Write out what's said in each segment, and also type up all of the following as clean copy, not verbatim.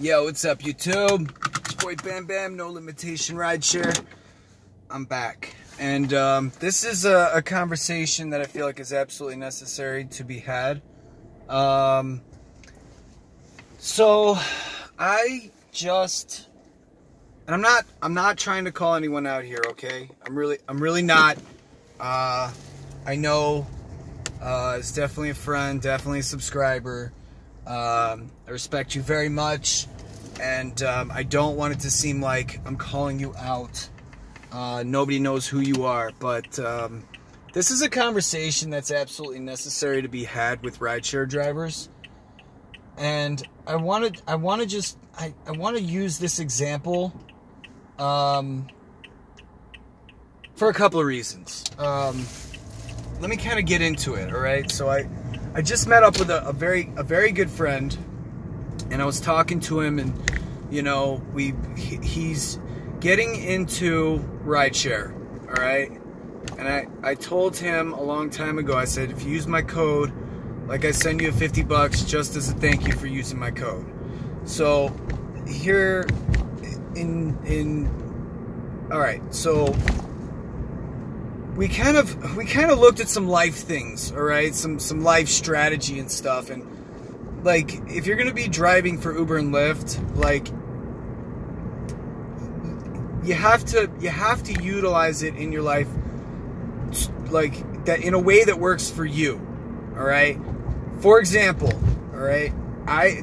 Yo, what's up, YouTube? It's your boy Bam Bam, No Limitation Rideshare. I'm back. And this is a conversation that I feel like is absolutely necessary to be had. So I just, and I'm not trying to call anyone out here, okay? I'm really not. I know it's definitely a friend, definitely a subscriber. I respect you very much, and I don't want it to seem like I'm calling you out. Nobody knows who you are, but this is a conversation that's absolutely necessary to be had with rideshare drivers. And I want to use this example for a couple of reasons. Let me kind of get into it, all right? So I just met up with a very good friend, and I was talking to him, and you know, he's getting into rideshare, all right? And I told him a long time ago, I said, if you use my code, like, I send you $50 just as a thank you for using my code. So here all right, so we kind of looked at some life things, all right, some life strategy and stuff. And like, if you're gonna be driving for Uber and Lyft, like, you have to utilize it in your life, like that, in a way that works for you, all right? For example, all right,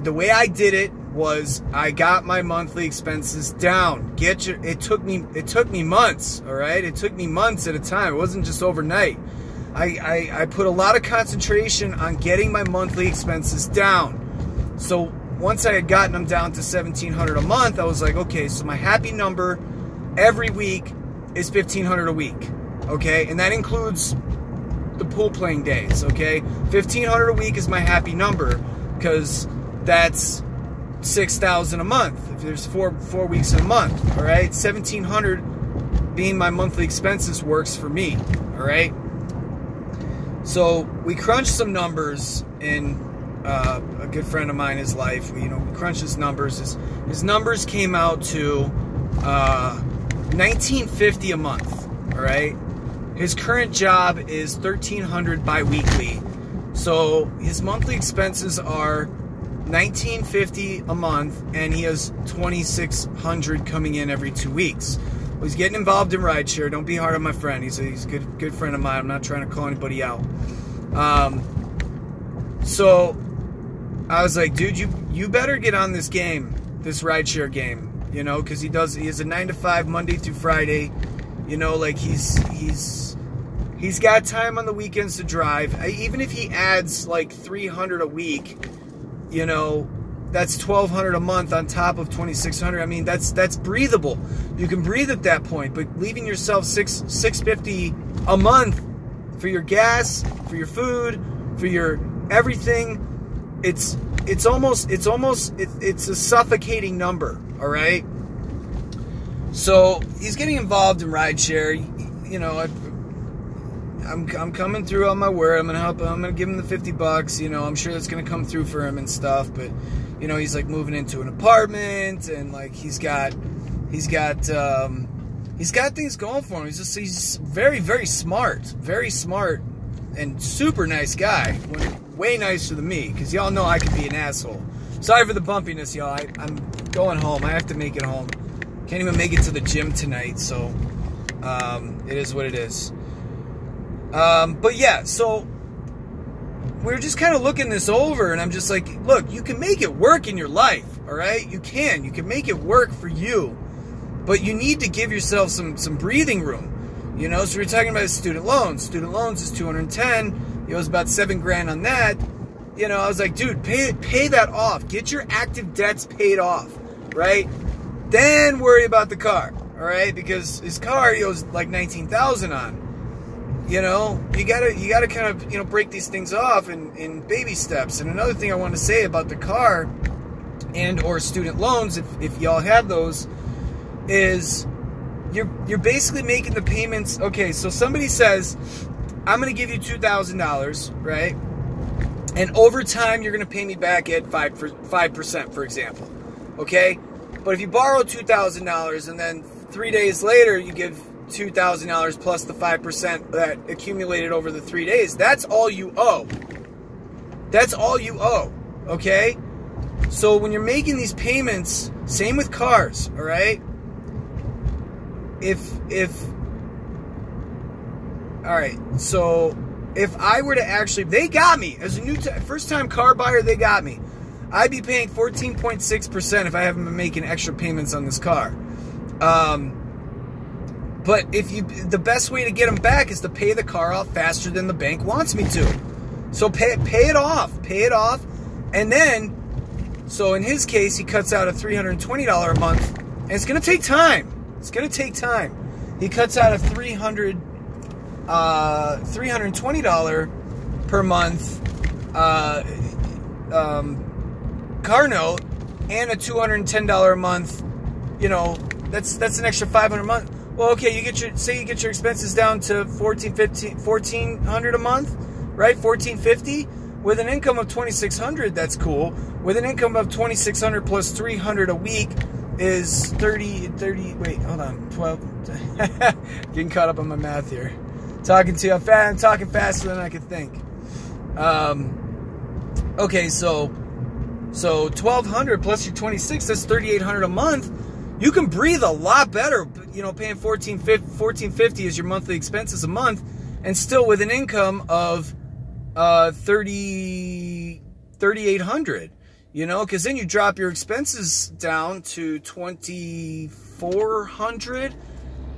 the way I did it was I got my monthly expenses down. It took me months, all right? It took me months at a time. It wasn't just overnight. I put a lot of concentration on getting my monthly expenses down. So once I had gotten them down to $1,700 a month, I was like, okay, so my happy number every week is $1,500 a week, okay? And that includes the pool playing days, okay? $1,500 a week is my happy number, because that's $6,000 a month. If there's four weeks in a month, all right? $1,700 being my monthly expenses works for me, all right? So we crunched some numbers in a good friend of mine, his life. We crunched his numbers. His numbers came out to $1,950 a month, all right? His current job is $1,300 bi-weekly. So his monthly expenses are $1,950 a month, and he has $2,600 coming in every 2 weeks. Well, he's getting involved in rideshare. Don't be hard on my friend. He's a good friend of mine. I'm not trying to call anybody out. So I was like, dude, you better get on this game, this rideshare game, you know, because he has a 9-to-5 Monday through Friday. You know, like he's got time on the weekends to drive. Even if he adds like $300 a week, you know, that's $1,200 a month on top of $2,600. I mean, that's breathable. You can breathe at that point. But leaving yourself $650 a month for your gas, for your food, for your everything, it's a suffocating number. All right. So he's getting involved in rideshare. You know, I'm coming through on my word. I'm gonna help him. I'm gonna give him the $50. You know, I'm sure that's gonna come through for him and stuff. But you know, he's like moving into an apartment, and like he's got things going for him. He's very smart, and super nice guy. Way nicer than me, because y'all know I can be an asshole. Sorry for the bumpiness, y'all. I'm going home. I have to make it home. Can't even make it to the gym tonight, so it is what it is. But yeah, so we're just kind of looking this over, and I'm just like, look, you can make it work in your life, all right? You can make it work for you, but you need to give yourself some breathing room, you know? So we're talking about student loans. Student loans is $210. It was about $7 grand on that. You know, I was like, dude, pay that off. Get your active debts paid off, right? Then worry about the car, all right? Because his car he owes like $19,000 on. You know, you gotta kind of, you know, break these things off in baby steps. And another thing I want to say about the car and or student loans, if y'all have those, is you're basically making the payments. Okay, so somebody says, I'm gonna give you $2,000, right? And over time, you're gonna pay me back at 5%, for example. okay? But if you borrow $2,000 and then 3 days later you give $2,000 plus the 5% that accumulated over the 3 days, that's all you owe. That's all you owe, okay? So when you're making these payments, same with cars, all right? All right, so if I were to actually, they got me as a new first-time car buyer, they got me. I'd be paying 14.6% if I haven't been making extra payments on this car. But the best way to get them back is to pay the car off faster than the bank wants me to. So pay it off, and then, so in his case, he cuts out a $320 a month, and it's gonna take time. It's gonna take time. He cuts out a $320 per month car note and a $210 a month. You know, that's an extra $500 a month. Well, okay, you get your expenses down to $1,400 a month, right? $1,450 with an income of $2,600. That's cool. With an income of $2,600 plus $300 a week is 30. Wait, hold on, 12. Getting caught up on my math here. Talking to you, I'm talking faster than I can think. Okay, so $1,200 plus your $2,600, that's $3,800 a month. You can breathe a lot better, you know, paying $1,450 as your monthly expenses a month, and still with an income of $3,800. You know, because then you drop your expenses down to $2,400.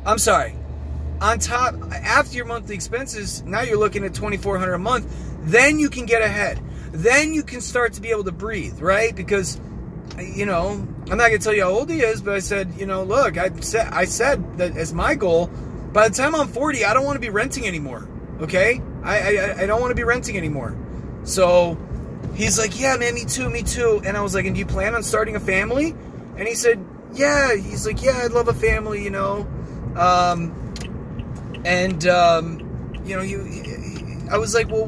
I'm sorry. On top, after your monthly expenses, now you're looking at $2,400 a month. Then you can get ahead. Then you can start to be able to breathe, right? Because, you know, I'm not going to tell you how old he is, but I said, you know, look, I said that as my goal, by the time I'm 40, I don't want to be renting anymore, okay? I don't want to be renting anymore. So he's like, yeah, man, me too. And I was like, and do you plan on starting a family? And he said, yeah. He's like, yeah, I'd love a family, you know. You know, I was like, well,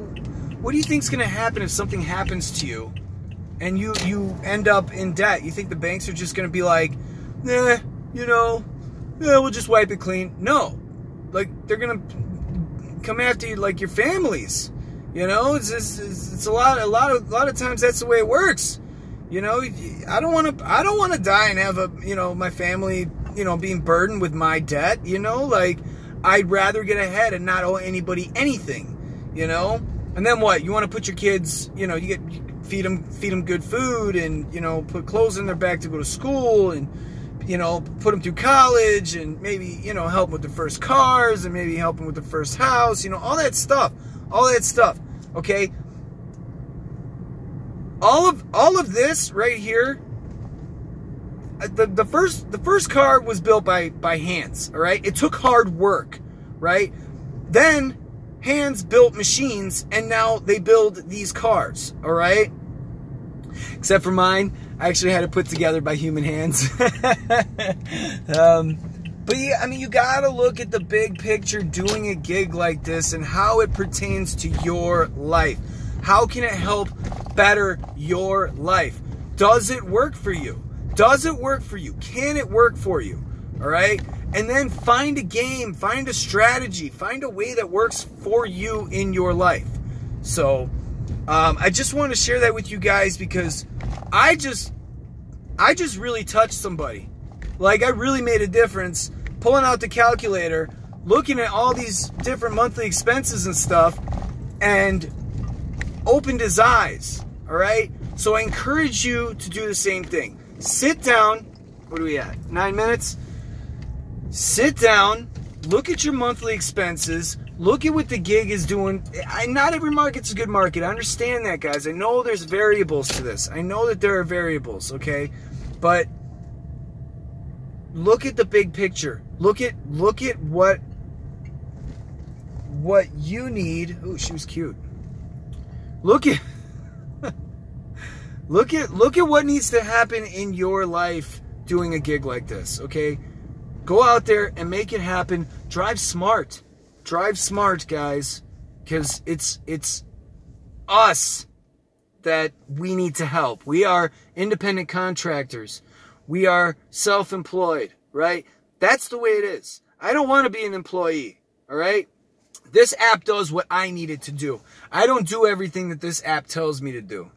what do you think's going to happen if something happens to you and you end up in debt? You think the banks are just going to be like, nah, you know, yeah, we'll just wipe it clean? No. Like, they're going to come after you like your families. You know, it's a lot of times that's the way it works. You know, I don't want to die and have my family, you know, being burdened with my debt. You know, like, I'd rather get ahead and not owe anybody anything. You know, and then what? You want to put your kids, you know, you feed them good food, and, you know, put clothes in their bag to go to school, and, you know, put them through college, and maybe, you know, help them with their first cars, and maybe help them with their first house. You know, all that stuff. Okay, all of this right here. The first car was built by hands. All right, it took hard work, right? Then hands built machines, and now they build these cars. All right, except for mine, I actually had it put together by human hands. But yeah, I mean, you gotta look at the big picture doing a gig like this and how it pertains to your life. How can it help better your life? Does it work for you? Does it work for you? Can it work for you? All right? And then find a game, find a strategy, find a way that works for you in your life. So, I just want to share that with you guys because I just really touched somebody. Like, I really made a difference pulling out the calculator, looking at all these different monthly expenses and stuff, and opened his eyes, all right? So I encourage you to do the same thing. Sit down. What are we at? 9 minutes? Sit down, look at your monthly expenses, look at what the gig is doing. Not every market's a good market. I understand that, guys. I know there's variables to this. I know that there are variables, okay? But look at the big picture. Look at what you need. Oh, she was cute. Look at look at what needs to happen in your life doing a gig like this, okay? Go out there and make it happen. Drive smart. Drive smart, guys, because it's us that we need to help. We are independent contractors. We are self-employed, right? That's the way it is. I don't want to be an employee, all right? This app does what I need it to do. I don't do everything that this app tells me to do.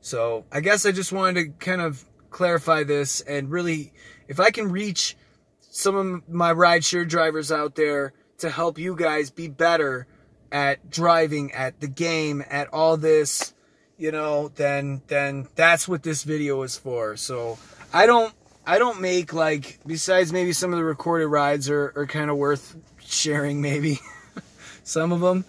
So I guess I just wanted to kind of clarify this, and really, if I can reach some of my rideshare drivers out there to help you guys be better at driving, at the game, at all this, you know, then that's what this video is for. So I don't make, like, besides maybe some of the recorded rides are kind of worth sharing, maybe some of them,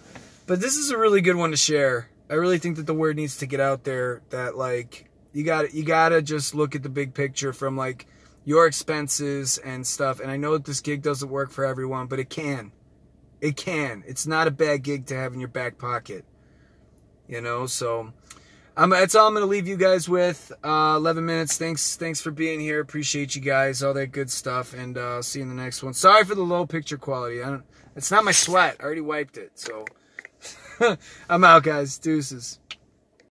but this is a really good one to share. I really think that the word needs to get out there that, like, you gotta just look at the big picture from, like, your expenses and stuff. And I know that this gig doesn't work for everyone, but it can. It can. It's not a bad gig to have in your back pocket, you know. So that's all I'm gonna leave you guys with. 11 minutes. Thanks for being here. Appreciate you guys. All that good stuff. And see you in the next one. Sorry for the low picture quality. It's not my sweat. I already wiped it. So I'm out, guys. Deuces.